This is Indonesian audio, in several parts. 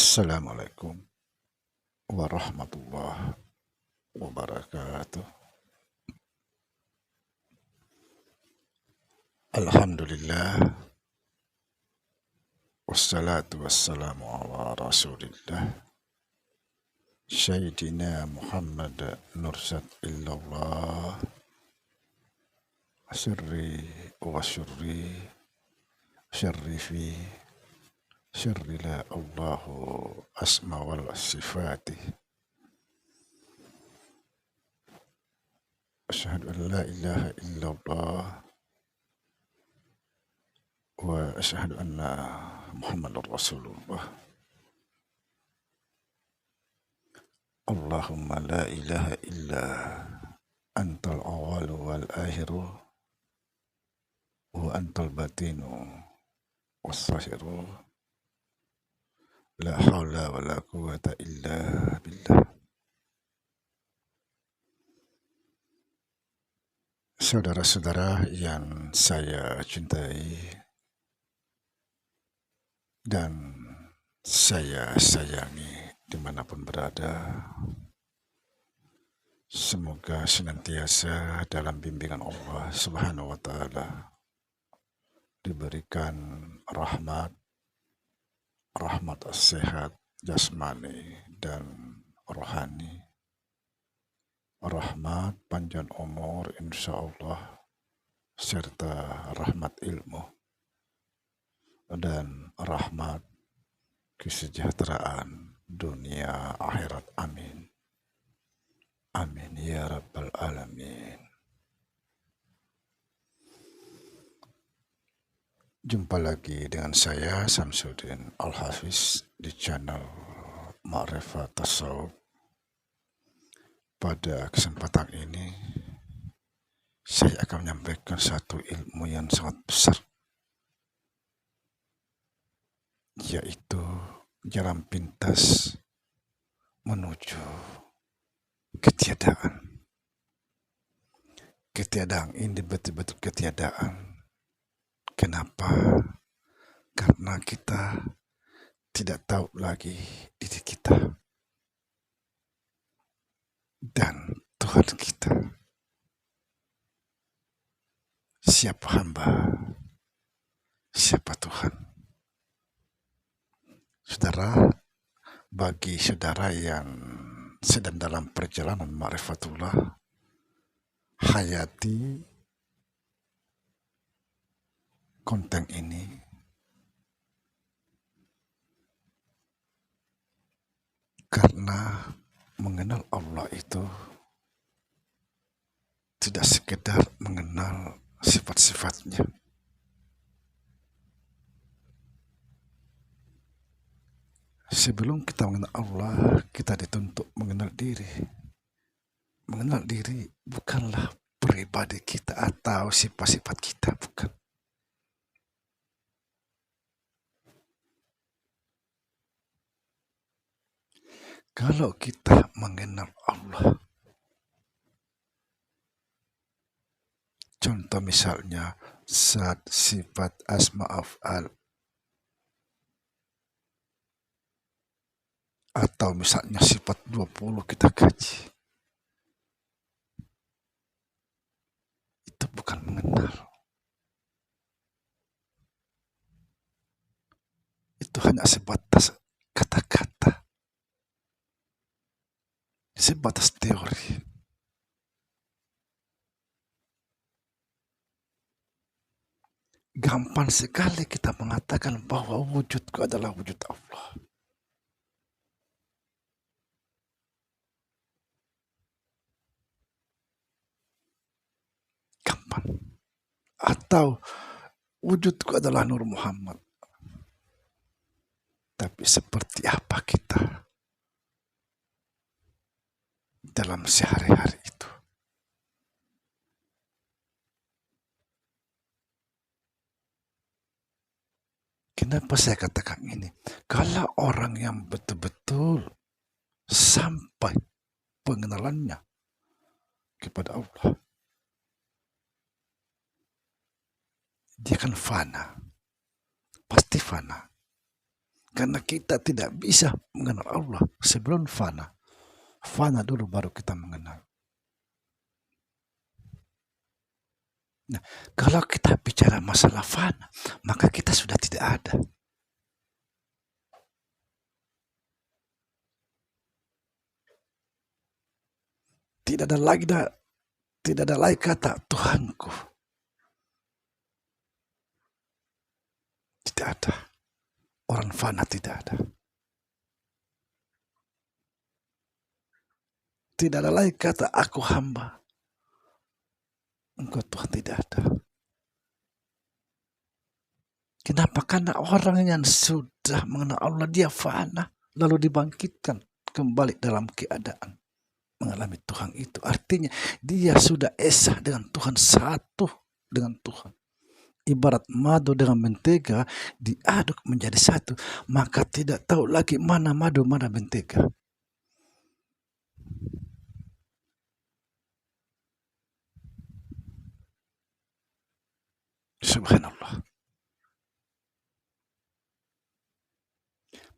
Assalamualaikum warahmatullahi wabarakatuh. Alhamdulillah, wassalatu wassalamu ala rasulillah, Sayyidina Muhammad nursat illallah, sirri wa syurri, syarrifi, syarri la Allahu asma wal sifati. Asyhadu an la ilaha illallah wa asyhadu anna Muhammadar Rasulullah. Allahumma la ilaha illa antal awalu wal akhiru wa antal batinu wassahiru la hawla wa la quwata illa billah. Saudara-saudara yang saya cintai dan saya sayangi dimanapun berada, semoga senantiasa dalam bimbingan Allah Subhanahu wa Ta'ala diberikan rahmat sehat jasmani dan rohani, rahmat panjang umur insya Allah, serta rahmat ilmu dan rahmat kesejahteraan dunia akhirat. Amin. Amin ya rabbal alamin. Jumpa lagi dengan saya Samsudin Al-Hafiz di channel Ma'rifat Tasawuf. Pada kesempatan ini saya akan menyampaikan satu ilmu yang sangat besar, yaitu jalan pintas menuju ketiadaan. Ketiadaan ini betul-betul ketiadaan. Kenapa? Karena kita tidak tahu lagi diri kita dan Tuhan kita. Siapa hamba? Siapa Tuhan? Saudara, bagi saudara yang sedang dalam perjalanan ma'rifatullah, hayati konten ini karena mengenal Allah itu tidak sekedar mengenal sifat-sifatnya, sebelum kita mengenal Allah, kita dituntut mengenal diri. Mengenal diri bukanlah pribadi kita atau sifat-sifat kita, bukan. Kalau kita mengenal Allah, contoh misalnya zat, sifat, asma, af'al, atau misalnya sifat 20 kita kaji, itu bukan mengenal. Itu hanya sebatas kata-kata, sebatas teori. Gampang sekali kita mengatakan bahwa wujudku adalah wujud Allah. Gampang. Atau wujudku adalah Nur Muhammad. Tapi seperti apa kita dalam sehari-hari itu? Kenapa saya katakan ini? Kalau orang yang betul-betul sampai pengenalannya kepada Allah, dia kan fana, pasti fana. Karena kita tidak bisa mengenal Allah sebelum fana. Fana dulu baru kita mengenal. Nah, kalau kita bicara masalah fana, maka kita sudah tidak ada. Tidak ada lagi kata Tuhanku. Tidak ada. Orang fana tidak ada. Tidak ada lagi kata aku hamba. Engkau Tuhan, tidak ada. Kenapa? Karena orang yang sudah mengenal Allah, dia fana, lalu dibangkitkan kembali dalam keadaan mengalami Tuhan itu. Artinya dia sudah esa dengan Tuhan, satu dengan Tuhan. Ibarat madu dengan mentega diaduk menjadi satu, maka tidak tahu lagi mana madu, mana mentega. Subhanallah.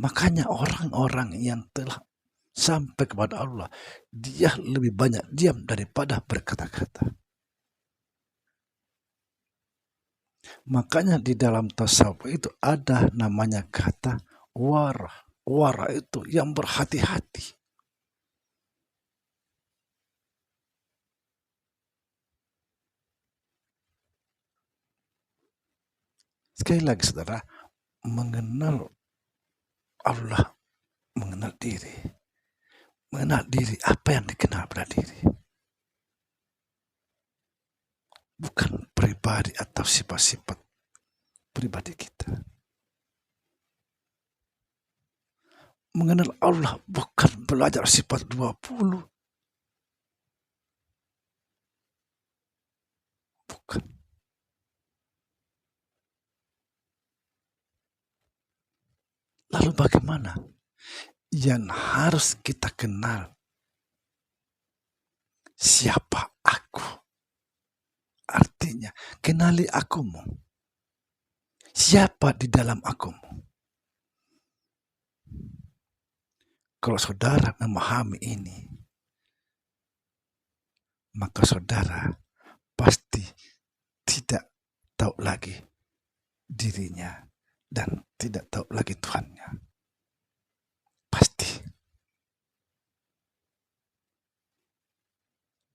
Makanya orang-orang yang telah sampai kepada Allah, dia lebih banyak diam daripada berkata-kata. Makanya di dalam tasawuf itu ada namanya kata wara. Wara itu yang berhati-hati. Sekali lagi saudara, mengenal Allah, mengenal diri. Mengenal diri, apa yang dikenal pada diri. Bukan pribadi atau sifat-sifat pribadi kita. Mengenal Allah bukan belajar sifat 20. Bukan. Lalu bagaimana? Yang harus kita kenal, siapa aku. Artinya, kenali akumu. Siapa di dalam akumu. Kalau saudara memahami ini, maka saudara pasti tidak tahu lagi dirinya dan tidak tahu lagi Tuhannya. Pasti.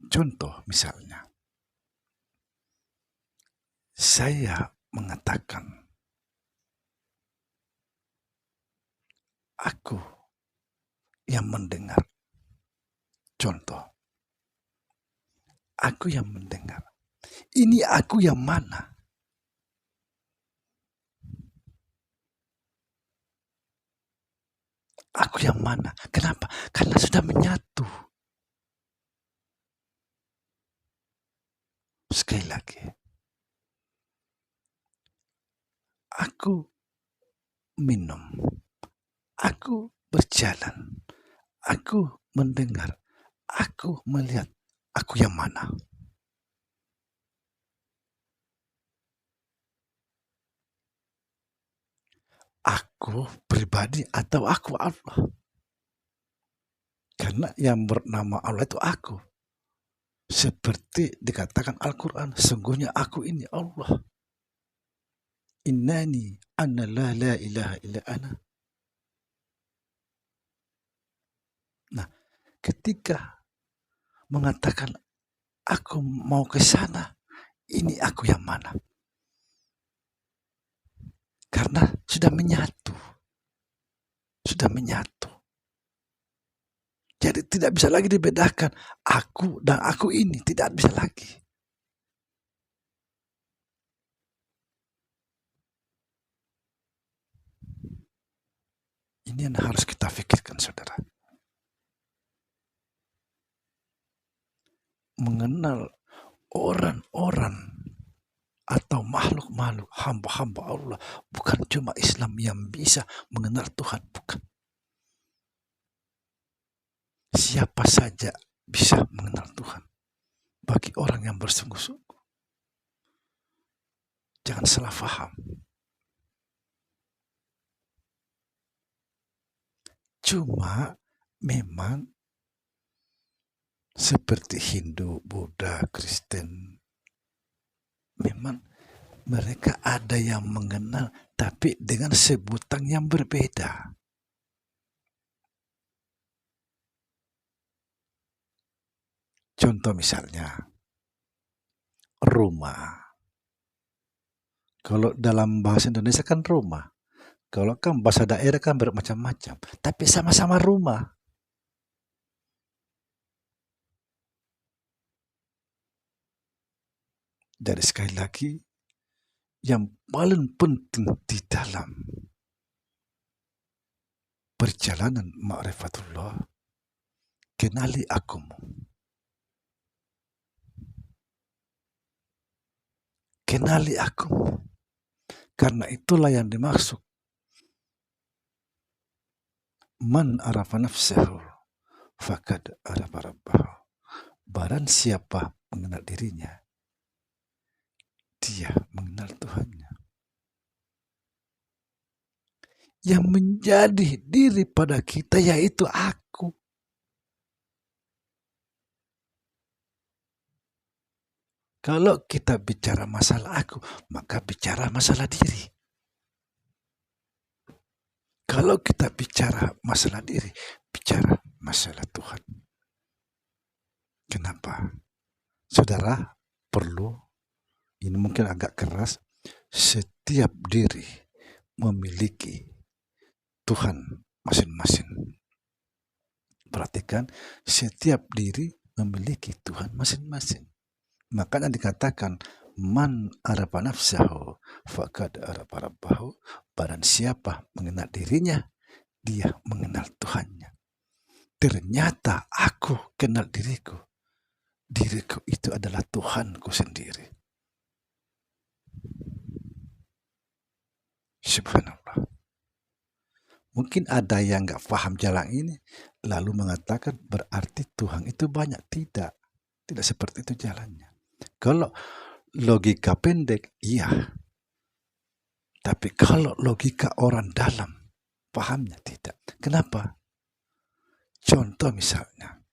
Contoh misalnya, saya mengatakan, aku yang mendengar. Contoh, aku yang mendengar. Ini aku yang mana? Aku yang mana? Kenapa? Karena sudah menyatu. Sekali lagi, aku minum, aku berjalan, aku mendengar, aku melihat. Aku yang mana? Aku pribadi atau aku Allah? Karena yang bernama Allah itu aku. Seperti dikatakan Al-Quran, sungguhnya aku ini Allah. Innani anna la ilaha illa ana. Nah, ketika mengatakan aku mau ke sana, ini aku yang mana? Karena sudah menyatu. Sudah menyatu. Jadi tidak bisa lagi dibedakan aku dan aku ini, tidak bisa lagi. Ini yang harus kita pikirkan, saudara. Mengenal orang-orang atau makhluk-makhluk, hamba-hamba Allah, bukan cuma Islam yang bisa mengenal Tuhan, bukan. Siapa saja bisa mengenal Tuhan. Bagi orang yang bersungguh-sungguh. Jangan salah faham. Cuma memang seperti Hindu, Buddha, Kristen, memang mereka ada yang mengenal, tapi dengan sebutan yang berbeda. Contoh misalnya, rumah. Kalau dalam bahasa Indonesia kan rumah. Kalau kan bahasa daerah kan bermacam-macam, tapi sama-sama rumah. Jadi sekali lagi, yang paling penting di dalam perjalanan ma'rifatullah, kenali akumu. Kenali akumu. Karena itulah yang dimaksud. Man arafa nafsahu, fakad arafa rabbahu. Barang siapa mengenal dirinya, dia mengenal Tuhannya. Yang menjadi diri pada kita yaitu aku. Kalau kita bicara masalah aku, maka bicara masalah diri. Kalau kita bicara masalah diri, bicara masalah Tuhan. Kenapa? Saudara perlu, ini mungkin agak keras, setiap diri memiliki Tuhan masing-masing. Perhatikan, setiap diri memiliki Tuhan masing-masing. Makanya dikatakan, man arafa nafsahu faqad arafa rabbahu. Barang siapa mengenal dirinya, dia mengenal Tuhannya. Ternyata aku kenal diriku. Diriku itu adalah Tuhanku sendiri. Subhanallah. Mungkin ada yang nggak paham jalan ini, lalu mengatakan berarti Tuhan itu banyak. Tidak. Tidak seperti itu jalannya. Kalau logika pendek, iya. Tapi kalau logika orang dalam, pahamnya tidak. Kenapa? Contoh misalnya,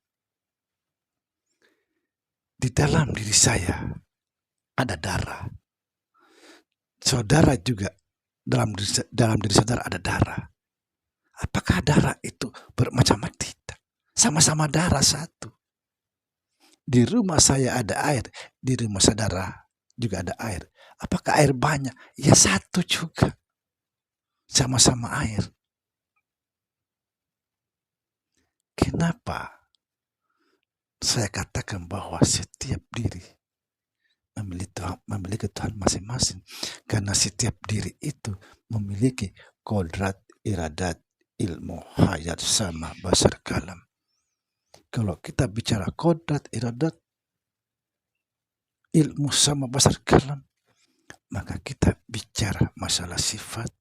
di dalam diri saya ada darah. Saudara juga dalam diri saudara ada darah. Apakah darah itu bermacam-macam? Tidak. Sama-sama darah satu. Di rumah saya ada air, di rumah saudara juga ada air. Apakah air banyak? Ya satu juga. Sama-sama air. Kenapa saya katakan bahwa setiap diri memiliki Tuhan masing-masing? Karena setiap diri itu memiliki kodrat, iradat, ilmu, hayat, sama, basar, kalam. Kalau kita bicara kodrat, iradat, ilmu, sama, basar, kalam, maka kita bicara masalah sifat.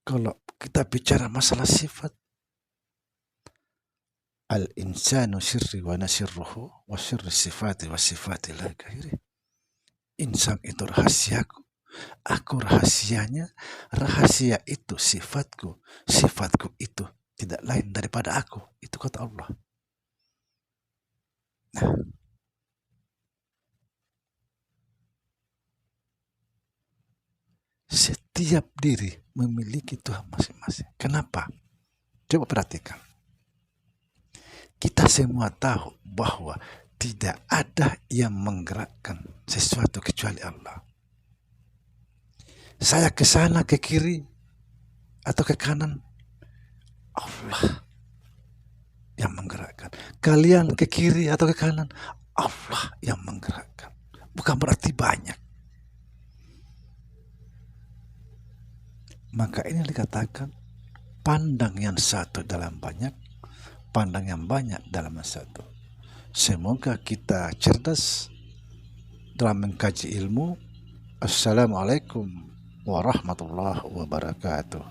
Kalau kita bicara masalah sifat, al-insanu sirri wa nasirruhu wa sirri sifati wa sifati la ghairi. Insan itu rahasiaku, aku rahasianya, rahasia itu sifatku, sifatku itu tidak lain daripada aku. Itu kata Allah. Nah, setiap diri memiliki Tuhan masing-masing. Kenapa? Coba perhatikan. Kita semua tahu bahwa tidak ada yang menggerakkan sesuatu kecuali Allah. Saya ke sana, ke kiri, atau ke kanan, Allah yang menggerakkan. Kalian ke kiri atau ke kanan, Allah yang menggerakkan. Bukan berarti banyak. Maka ini dikatakan, pandang yang satu dalam banyak, pandang yang banyak dalam satu. Semoga kita cerdas dalam mengkaji ilmu. Assalamualaikum warahmatullahi wabarakatuh.